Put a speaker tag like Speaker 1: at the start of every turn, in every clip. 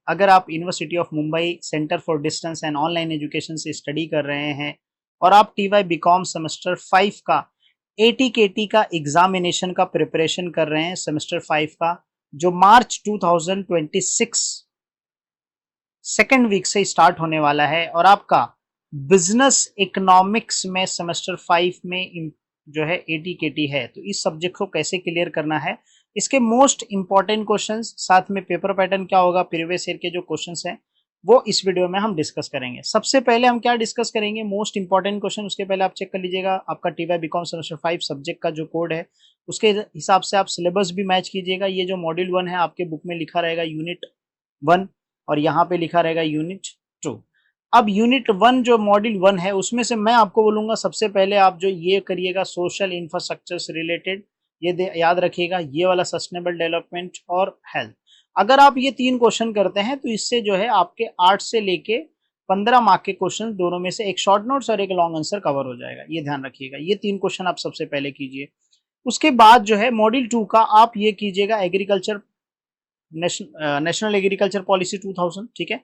Speaker 1: अगर आप university of Mumbai centre for distance and online education से स्टडी कर रहे हैं और आप टीवाई बीकॉम सेमेस्टर 5 का एटीकेटी का एग्जामिनेशन का प्रिपरेशन कर रहे हैं, सेमेस्टर 5 का जो मार्च 2026 सेकेंड वीक से स्टार्ट होने वाला है, और आपका बिजनेस इकोनॉमिक्स में सेमेस्टर 5 में जो है एटीकेटी है, तो इस सब्जेक्ट को कैसे क्लियर करना है, इसके मोस्ट इंपॉर्टेंट क्वेश्चंस, साथ में पेपर पैटर्न क्या होगा, प्रीवियस ईयर के जो क्वेश्चंस हैं वो इस वीडियो में हम डिस्कस करेंगे। सबसे पहले हम क्या डिस्कस करेंगे, मोस्ट इंपॉर्टेंट क्वेश्चन। उसके पहले आप चेक कर लीजिएगा आपका टीवाई बीकॉम सेमेस्टर 5 सब्जेक्ट का जो कोड है उसके हिसाब से आप सिलेबस भी मैच कीजिएगा। ये जो मॉड्यूल 1 है आपके बुक में लिखा रहेगा यूनिट 1 और यहाँ पे लिखा रहेगा यूनिट 2। अब यूनिट 1 जो मॉड्यूल 1 है उसमें से मैं आपको बोलूंगा सबसे पहले आप जो ये करिएगा सोशल इंफ्रास्ट्रक्चर से रिलेटेड, ये याद रखिएगा, ये वाला सस्टेनेबल डेवलपमेंट और हेल्थ। अगर आप ये 3 क्वेश्चन करते हैं तो इससे जो है आपके 8 से लेके 15 मार्क के क्वेश्चन दोनों में से एक शॉर्ट नोट्स और एक लॉन्ग आंसर कवर हो जाएगा। ये ध्यान रखिएगा, ये 3 क्वेश्चन आप सबसे पहले कीजिए। उसके बाद जो है मॉड्यूल 2 का आप ये कीजिएगा एग्रीकल्चर नेशनल एग्रीकल्चर पॉलिसी 2000, ठीक है।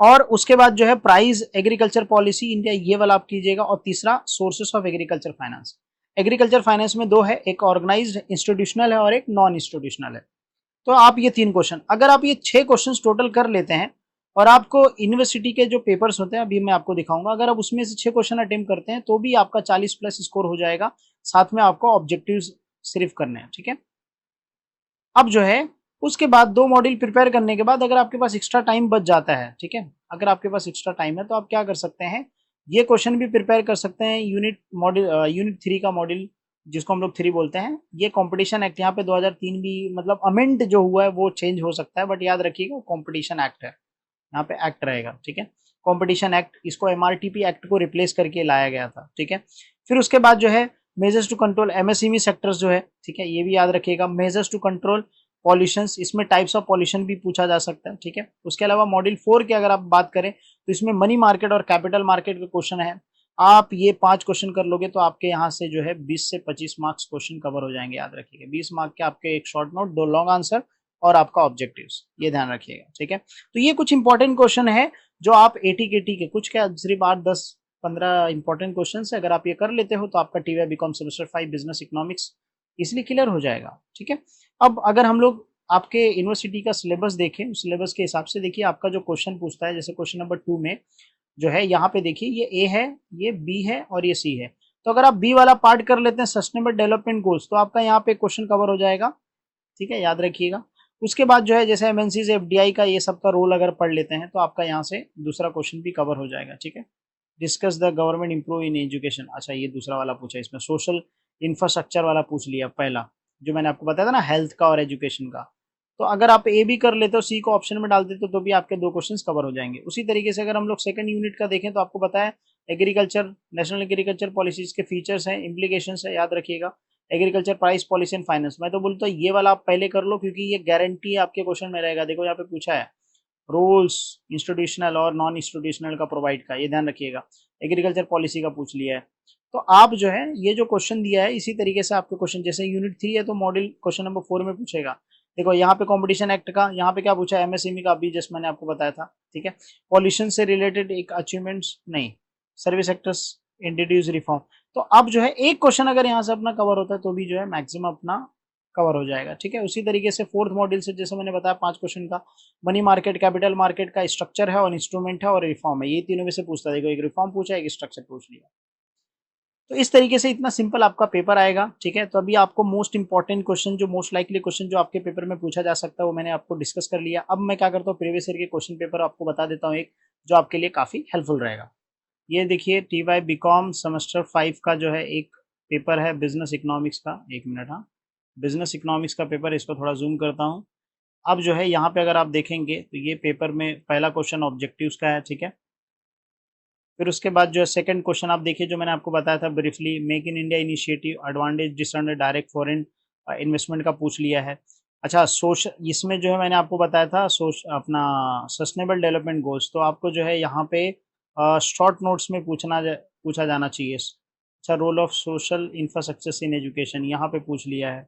Speaker 1: और उसके बाद जो है प्राइस एग्रीकल्चर पॉलिसी इंडिया, ये वाला आप कीजिएगा। और तीसरा sources of agriculture finance. Agriculture finance में 2 है, एक ऑर्गेनाइज्ड इंस्टीट्यूशनल है और एक नॉन इंस्टीट्यूशनल है। तो आप ये 3 क्वेश्चन, अगर आप ये 6 क्वेश्चन टोटल कर लेते हैं और आपको यूनिवर्सिटी के जो पेपर्स होते हैं अभी मैं आपको दिखाऊंगा, अगर आप उसमें से 6 क्वेश्चन अटेम्प्ट करते हैं तो भी आपका 40 प्लस स्कोर हो जाएगा। साथ में आपको ऑब्जेक्टिव्स सिर्फ करने हैं, ठीक है। अब जो है उसके बाद 2 मॉड्यूल प्रिपेयर करने के बाद अगर आपके पास एक्स्ट्रा टाइम बच जाता है, ठीक है, अगर आपके पास एक्स्ट्रा टाइम है तो आप क्या कर सकते हैं, ये क्वेश्चन भी प्रिपेयर कर सकते हैं। यूनिट 3 का मॉड्यूल जिसको हम लोग 3 बोलते हैं, ये कंपटीशन एक्ट, यहाँ पे 2003 भी मतलब अमेंड जो हुआ है वो चेंज हो सकता है, बट याद रखिएगा कंपटीशन एक्ट है, यहाँ पे एक्ट रहेगा, ठीक है। कंपटीशन एक्ट, इसको एमआरटीपी एक्ट को रिप्लेस करके लाया गया था, ठीक है। फिर उसके बाद जो है measures to control MSME sectors जो है, ठीक है, ये भी याद रखिएगा। मेजर्स टू कंट्रोल पॉल्यूशंस, इसमें टाइप्स ऑफ पॉल्यूशन भी पूछा जा सकता है, ठीक है। उसके अलावा मॉड्यूल 4 की अगर आप बात करें तो इसमें मनी मार्केट और कैपिटल मार्केट का क्वेश्चन है। आप ये 5 क्वेश्चन कर लोगे तो आपके यहाँ से जो है 20 से 25 मार्क्स क्वेश्चन कवर हो जाएंगे, याद रखिएगा। 20 मार्क के आपके एक शॉर्ट नोट, 2 लॉन्ग आंसर और आपका ऑब्जेक्टिव्स, ये ध्यान रखिएगा, ठीक है। तो ये कुछ इंपॉर्टेंट क्वेश्चन है जो आप एटीकेटी के कुछ क्या सिर्फ 8-10-15 इंपॉर्टेंट क्वेश्चन है, अगर आप ये कर लेते हो तो आपका TY BCom semester 5 business economics इसलिए क्लियर हो जाएगा, ठीक है। अब अगर हम लोग आपके यूनिवर्सिटी का सिलेबस देखें, उस सिलेबस के हिसाब से देखिए आपका जो क्वेश्चन पूछता है, जैसे क्वेश्चन नंबर 2 में जो है यहाँ पे देखिए ये ए है, ये बी है और ये सी है। तो अगर आप बी वाला पार्ट कर लेते हैं सस्टेनेबल डेवलपमेंट गोल्स, तो आपका यहाँ पे क्वेश्चन कवर हो जाएगा, ठीक है, याद रखिएगा। उसके बाद जो है जैसे एमएनसी से एफडीआई का ये सब का रोल अगर पढ़ लेते हैं तो आपका यहाँ से दूसरा क्वेश्चन भी कवर हो जाएगा, ठीक है। Discuss the government improve in education, अच्छा ये दूसरा वाला पूछा, इसमें सोशल इंफ्रास्ट्रक्चर वाला पूछ लिया पहला, जो मैंने आपको बताया था ना हेल्थ का और एजुकेशन का। तो अगर आप ए भी कर लेते हो, सी को ऑप्शन में डाल देते हो, तो भी आपके 2 क्वेश्चंस कवर हो जाएंगे। उसी तरीके से अगर हम लोग सेकंड यूनिट का देखें तो आपको पता है एग्रीकल्चर नेशनल एग्रीकल्चर पॉलिसीज के फीचर्स हैं, इंप्लीकेशंस है, याद रखिएगा। Agriculture price policy and finance, मैं तो बोलता हूँ ये वाला आप पहले कर लो क्योंकि ये गारंटी आपके क्वेश्चन में रहेगा। देखो यहाँ पे पूछा है रोल्स इंस्टीट्यूशनल और नॉन इंस्टीट्यूशनल का प्रोवाइड का, ये ध्यान रखिएगा। एग्रीकल्चर पॉलिसी का पूछ लिया है, तो आप जो है ये जो क्वेश्चन दिया है इसी तरीके से आपके क्वेश्चन, जैसे यूनिट 3 है तो मॉडल क्वेश्चन नंबर 4 में पूछेगा। देखो यहाँ पे कंपटीशन एक्ट का, यहाँ पे क्या पूछा है एमएसएमई का, अभी जस्ट मैंने आपको बताया था, ठीक है। पॉल्यूशन से रिलेटेड एक अचीवमेंट्स नहीं, सर्विस सेक्टर्स इंट्रोड्यूस रिफॉर्म। तो अब जो है एक क्वेश्चन अगर यहाँ से अपना कवर होता है तो भी जो है मैक्सिमम अपना कवर हो जाएगा, ठीक है। उसी तरीके से 4th मॉड्यूल से जैसे मैंने बताया 5 क्वेश्चन का, मनी मार्केट कैपिटल मार्केट का स्ट्रक्चर है और इंस्ट्रूमेंट है और रिफॉर्म है, ये तीनों में से पूछता है। देखो एक रिफॉर्म पूछा, एक स्ट्रक्चर पूछ लिया। तो इस तरीके से इतना सिंपल आपका पेपर आएगा, ठीक है। तो अभी आपको मोस्ट इंपॉर्टेंट क्वेश्चन, जो मोस्ट लाइकली क्वेश्चन जो आपके पेपर में पूछा जा सकता है वो मैंने आपको डिस्कस कर लिया। अब मैं क्या करता हूँ प्रीवियस ईयर के क्वेश्चन पेपर आपको बता देता हूँ एक, जो आपके लिए काफी हेल्पफुल रहेगा। ये देखिए टीवाई बीकॉम सेमेस्टर 5 का जो है एक पेपर है बिजनेस इकोनॉमिक्स का, एक मिनट, हाँ, बिजनेस इकोनॉमिक्स का पेपर, इसको थोड़ा जूम करता हूँ। अब जो है यहाँ पे अगर आप देखेंगे तो ये पेपर में पहला क्वेश्चन ऑब्जेक्टिव्स का है, ठीक है। फिर उसके बाद जो है सेकंड क्वेश्चन आप देखिए, जो मैंने आपको बताया था briefly, make in India initiative advantage this under direct foreign investment का पूछ लिया है। अच्छा सोशल, इसमें जो है मैंने आपको बताया था अपना सस्टेनेबल डेवलपमेंट गोल्स, तो आपको जो है यहाँ पे शॉर्ट नोट्स में पूछा जाना चाहिए। अच्छा role of social infrastructure in education यहाँ पे पूछ लिया है।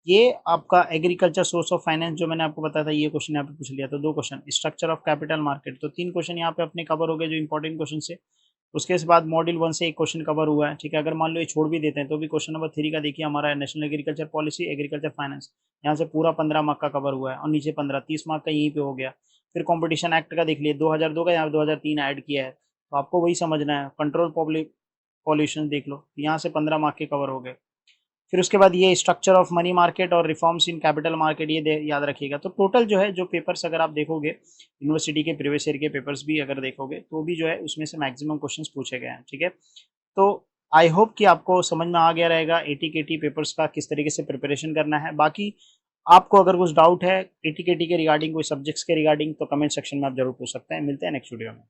Speaker 1: ये आपका एग्रीकल्चर सोर्स ऑफ फाइनेंस जो मैंने आपको बताया था, ये क्वेश्चन यहाँ पे पूछ लिया। तो 2 question, structure of capital market, तो 3 क्वेश्चन यहाँ पे अपने कवर हो गए जो इंपॉर्टेंट क्वेश्चन से। उसके बाद मॉड्यूल 1 से एक क्वेश्चन कवर हुआ है, ठीक है। अगर मान लो ये छोड़ भी देते हैं तो भी क्वेश्चन नंबर 3 का देखिए हमारा है national agriculture policy, agriculture finance, यहाँ से पूरा 15 मार्क का कवर हुआ है और नीचे 15, 30 मार्क का यहीं पे हो गया। फिर कंपटीशन एक्ट का देख लिए 2002 का, यहाँ 2003 ऐड किया है, तो आपको वही समझना है। कंट्रोल पब्लिक पॉल्यूशन देख लो, यहाँ से 15 मार्क के कवर हो गए। फिर उसके बाद ये स्ट्रक्चर ऑफ मनी मार्केट और रिफॉर्म्स इन कैपिटल मार्केट, ये याद रखिएगा। तो टोटल जो है जो पेपर्स अगर आप देखोगे यूनिवर्सिटी के प्रीवियस ईयर के पेपर्स भी अगर देखोगे तो भी जो है उसमें से मैक्सिमम क्वेश्चंस पूछे गए हैं, ठीक है। तो आई होप कि आपको समझ में आ गया रहेगा एटी के टी पेपर्स का किस तरीके से प्रिपरेशन करना है। बाकी आपको अगर कुछ डाउट है एटी के टी के रिगार्डिंग, कोई सब्जेक्ट्स के रिगार्डिंग, तो कमेंट सेक्शन में आप जरूर पूछ सकते हैं। मिलते हैं नेक्स्ट वीडियो में।